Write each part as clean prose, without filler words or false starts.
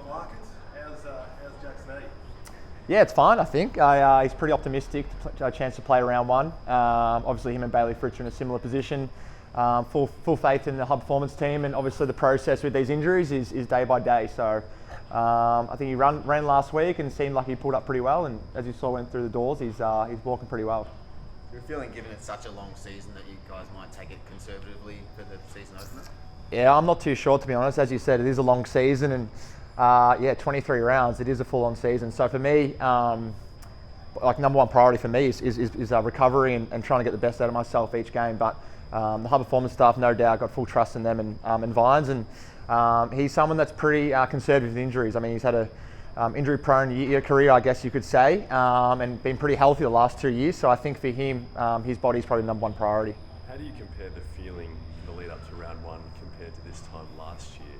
Markets. How's Jack's knee? Yeah, it's fine, I think. He's pretty optimistic to a chance to play round one. Obviously, him and Bailey Fritz are in a similar position. Full faith in the high performance team, and obviously the process with these injuries is day by day. So I think he ran last week and seemed like he pulled up pretty well. And as you saw, went through the doors, he's walking pretty well. You're feeling, given it's such a long season, that you guys might take it conservatively for the season opener? Yeah, I'm not too sure, to be honest. As you said, it is a long season, and 23 rounds. It is a full-on season. So for me, number one priority for me is recovery and trying to get the best out of myself each game. But the high performance staff, no doubt, got full trust in them and Vines, and he's someone that's pretty conservative with injuries. I mean, he's had a injury-prone year career, I guess you could say, and been pretty healthy the last 2 years. So I think for him, his body's probably the number one priority. How do you compare the feeling in the lead up to round one compared to this time last year,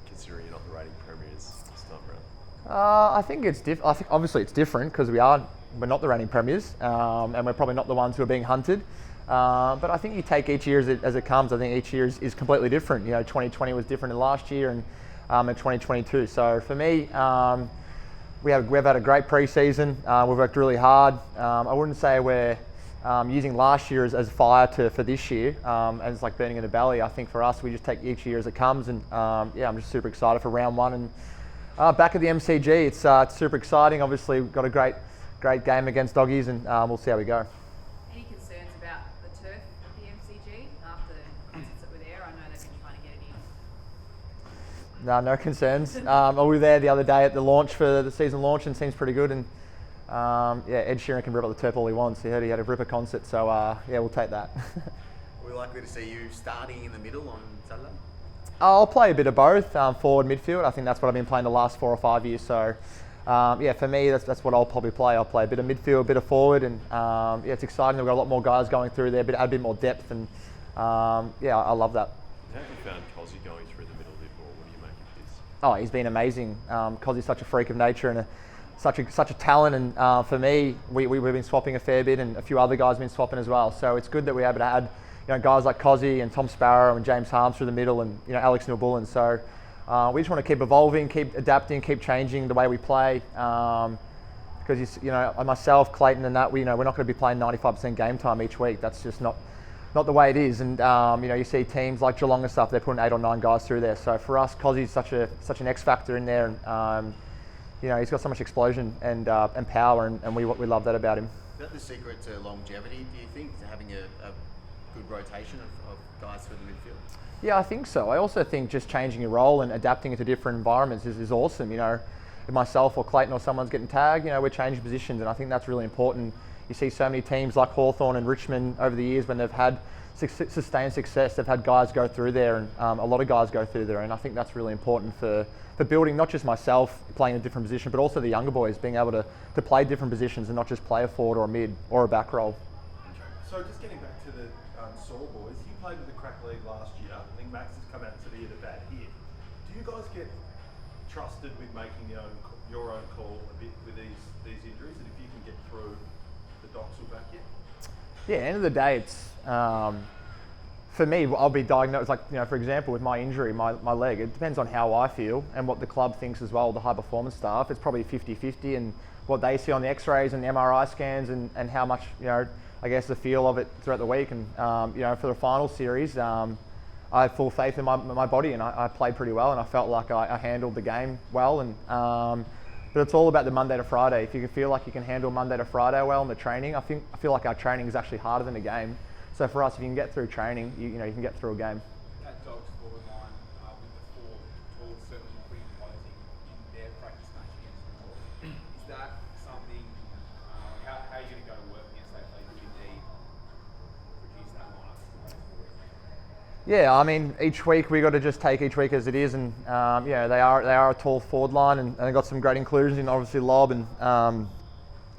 considering you're not the reigning premiers this time around? I think it's I think obviously it's different because we're not the reigning premiers, and we're probably not the ones who are being hunted. But I think you take each year as it comes. I think each year is completely different. 2020 was different than last year, and 2022. So for me, we've had a great pre-season. We've worked really hard. I wouldn't say we're using last year as fire for this year, and it's like burning in the belly. I think for us, we just take each year as it comes, and I'm just super excited for round one. And back at the MCG, it's super exciting. Obviously, we've got a great game against Doggies, and we'll see how we go. Any concerns about the turf at the MCG after the concerts that were there? I know they've been trying to get it in. No concerns. We were there the other day at the launch for the season launch, and seems pretty good. And Ed Sheeran can rip up the turf all he wants. He heard he had a ripper concert, so we'll take that. Are we likely to see you starting in the middle on Saturday? I'll play a bit of both, forward, midfield. I think that's what I've been playing the last 4 or 5 years. So for me, that's what I'll probably play. I'll play a bit of midfield, a bit of forward, and it's exciting. We've got a lot more guys going through there, add a bit more depth, and I love that. How have you found Cozzy going through the middle of it, or what do you make of this? Oh, he's been amazing. Cozzy's such a freak of nature and such a talent, and for me, we've been swapping a fair bit, and a few other guys have been swapping as well. So it's good that we're able to add guys like Cozzy and Tom Sparrow and James Harms through the middle, and Alex Neil-Bullen. So we just want to keep evolving, keep adapting, keep changing the way we play. Because myself, Clayton, and that we're not going to be playing 95% game time each week. That's just not the way it is. And you see teams like Geelong and stuff, they're putting 8 or 9 guys through there. So for us, Cozzy's such an X factor in there, and he's got so much explosion and power, and we love that about him. Is that the secret to longevity, do you think, to having a good rotation of guys for the midfield? Yeah, I think so. I also think just changing your role and adapting into different environments is awesome. If myself or Clayton or someone's getting tagged, we're changing positions, and I think that's really important. You see so many teams like Hawthorn and Richmond over the years when they've had sustained success, they've had guys go through there, and a lot of guys go through there, and I think that's really important for building not just myself playing a different position, but also the younger boys being able to play different positions and not just play a forward or a mid or a back row. So just getting back to the Saw boys, you played with the Crack League last year. I think Max has come out and said he had a bad hit. Do you guys get trusted with making your own call a bit with these injuries, and if you can get through, the docs will back you? Yeah, end of the day, it's for me, I'll be diagnosed, for example, with my injury, my leg. It depends on how I feel and what the club thinks as well, the high performance staff. It's probably 50-50, and what they see on the x-rays and the MRI scans, and how much, I guess, the feel of it throughout the week. And, for the final series, I had full faith in my body, and I played pretty well, and I felt like I handled the game well. And but it's all about the Monday to Friday. If you can feel like you can handle Monday to Friday well in the training, I feel like our training is actually harder than a game. So for us, if you can get through training, you can get through a game. That Dogs forward line with the 4 tools certainly will be imposing in their practice match against the North. Is that something, how are you going to go to work against that if they do indeed produce that lineup? Yeah, I mean, each week we got to just take each week as it is, and they are a tall forward line, and they've got some great inclusions in obviously Lob and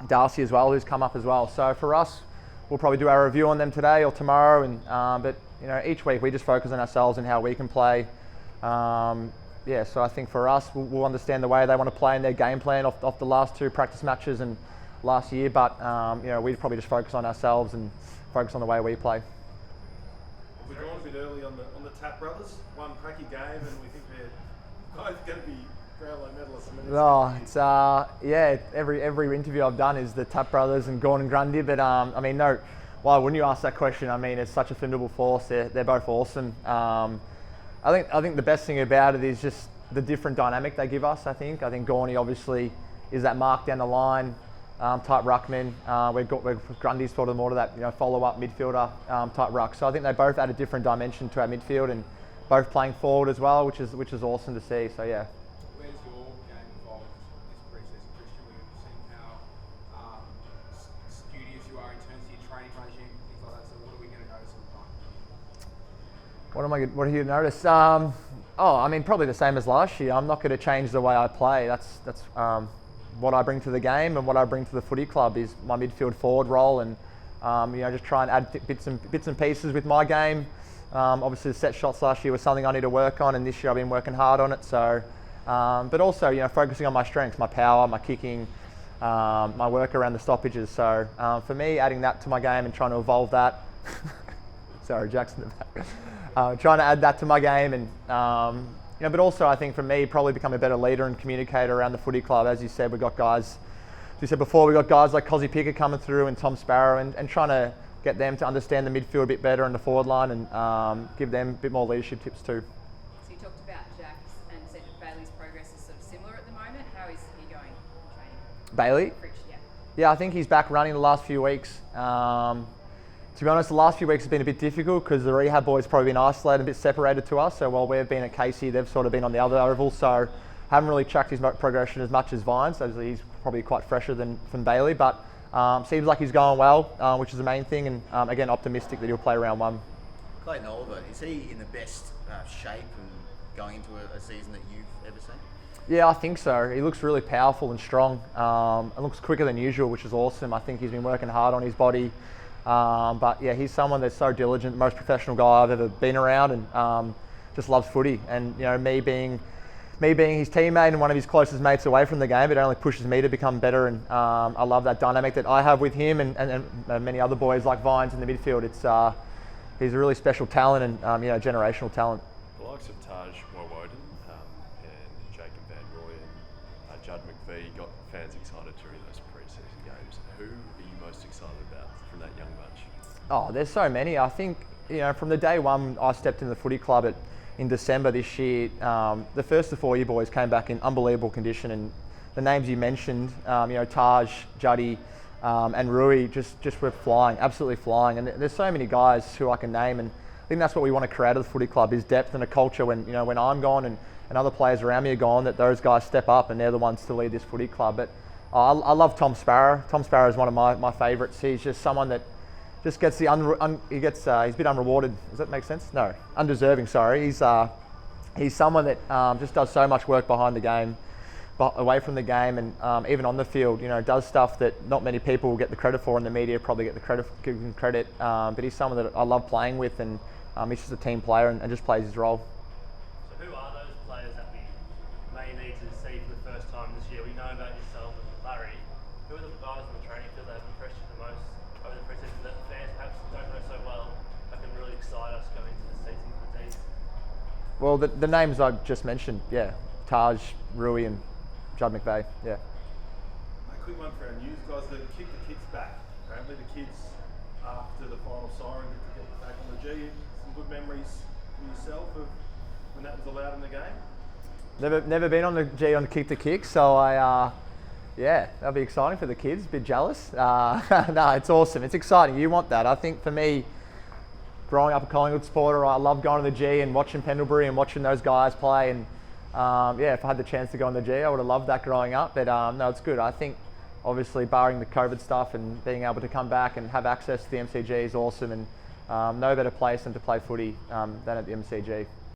Darcy as well, who's come up as well. So for us, we'll probably do our review on them today or tomorrow, and but each week we just focus on ourselves and how we can play. So I think for us, we'll understand the way they want to play in their game plan off the last 2 practice matches and last year. But we probably just focus on ourselves and focus on the way we play. We're going a bit early on the Tap brothers. One cracky game, and we think they're both going to be Brownlow medalist. I mean, Oh, it's yeah. Every interview I've done is the Tap brothers and Gordon Grundy, but I mean, no. Why wouldn't you ask that question? I mean, it's such a formidable force. They're both awesome. I think the best thing about it is just the different dynamic they give us. I think Gorney obviously is that mark down the line type ruckman. We're Grundy's sort of more to that follow up midfielder type ruck. So I think they both add a different dimension to our midfield and both playing forward as well, which is awesome to see. So yeah. Where's your game involved this pre-season, Christian? We've seen how studious you are in terms of your training regime, things like that. So what are we going to notice all the time? What are you notice? I mean, probably the same as last year. I'm not going to change the way I play. That's what I bring to the game and what I bring to the footy club is my midfield forward role and just try and add bits and pieces with my game. Obviously, the set shots last year was something I need to work on, and this year I've been working hard on it. So, but also focusing on my strengths, my power, my kicking, my work around the stoppages. So for me, adding that to my game and trying to evolve that. Sorry, Jackson. Trying to add that to my game and but also I think for me probably become a better leader and communicator around the footy club. As you said, we've got guys. As you said before, we've got guys like Cozzy Picker coming through and Tom Sparrow and trying to get them to understand the midfield a bit better and the forward line and give them a bit more leadership tips too. So you talked about Jax and said that Bailey's progress is sort of similar at the moment. How is he going in training? Bailey? Yeah, I think he's back running the last few weeks. To be honest, the last few weeks has been a bit difficult because the rehab boys probably been isolated, a bit separated to us. So while we've been at Casey, they've sort of been on the other oval. So haven't really tracked his progression as much as Vines. So he's probably quite fresher than Bailey, but seems like he's going well, which is the main thing. And again, optimistic that he'll play round one. Clayton Oliver, is he in the best shape and going into a season that you've ever seen? Yeah, I think so. He looks really powerful and strong. And looks quicker than usual, which is awesome. I think he's been working hard on his body. But yeah, he's someone that's so diligent, the most professional guy I've ever been around, and just loves footy. And me being his teammate and one of his closest mates away from the game, it only pushes me to become better. And I love that dynamic that I have with him and many other boys like Vines in the midfield. He's a really special talent and generational talent. The likes of Taj Wowoden and Jacob Van Roy and Judd McVie got fans excited during those pre-season games. Who are you most excited about from that young bunch? Oh, there's so many. I think from the day one I stepped into the footy club in December this year, the first of 4 year boys came back in unbelievable condition, and the names you mentioned, Taj, Juddy, and Rui just were flying, absolutely flying. And there's so many guys who I can name, and I think that's what we want to create at the footy club is depth and a culture when I'm gone and other players around me are gone, that those guys step up and they're the ones to lead this footy club. But I love Tom Sparrow. Tom Sparrow is one of my favourites. He's just someone that just gets he's a bit unrewarded. Does that make sense? No, undeserving. Sorry. He's someone that just does so much work behind the game, but away from the game, and even on the field, does stuff that not many people will get the credit for, and the media probably get the credit, give him credit. But he's someone that I love playing with, and he's just a team player and just plays his role. So who are those players that we may need to see for the first time this year? We know about yourself and Larry. Who are the guys on the training field that have impressed you the most over the preseason that fans perhaps don't know so well that can really excite us going into the season for the team? Well, the names I just mentioned, yeah, Taj, Rui, and Judd McVeigh, yeah. A quick one for our news guys, the Kick the Kicks back. Apparently the kids, after the final siren, get back on the G. Some good memories for yourself of when that was allowed in the game? Never been on the G on Kick the Kick, so yeah, that'll be exciting for the kids. A bit jealous. No, it's awesome. It's exciting. You want that. I think for me, growing up a Collingwood supporter, I love going to the G and watching Pendlebury and watching those guys play. And yeah, if I had the chance to go on the G, I would have loved that growing up. But no, it's good. I think obviously barring the COVID stuff and being able to come back and have access to the MCG is awesome. And no better place than to play footy than at the MCG.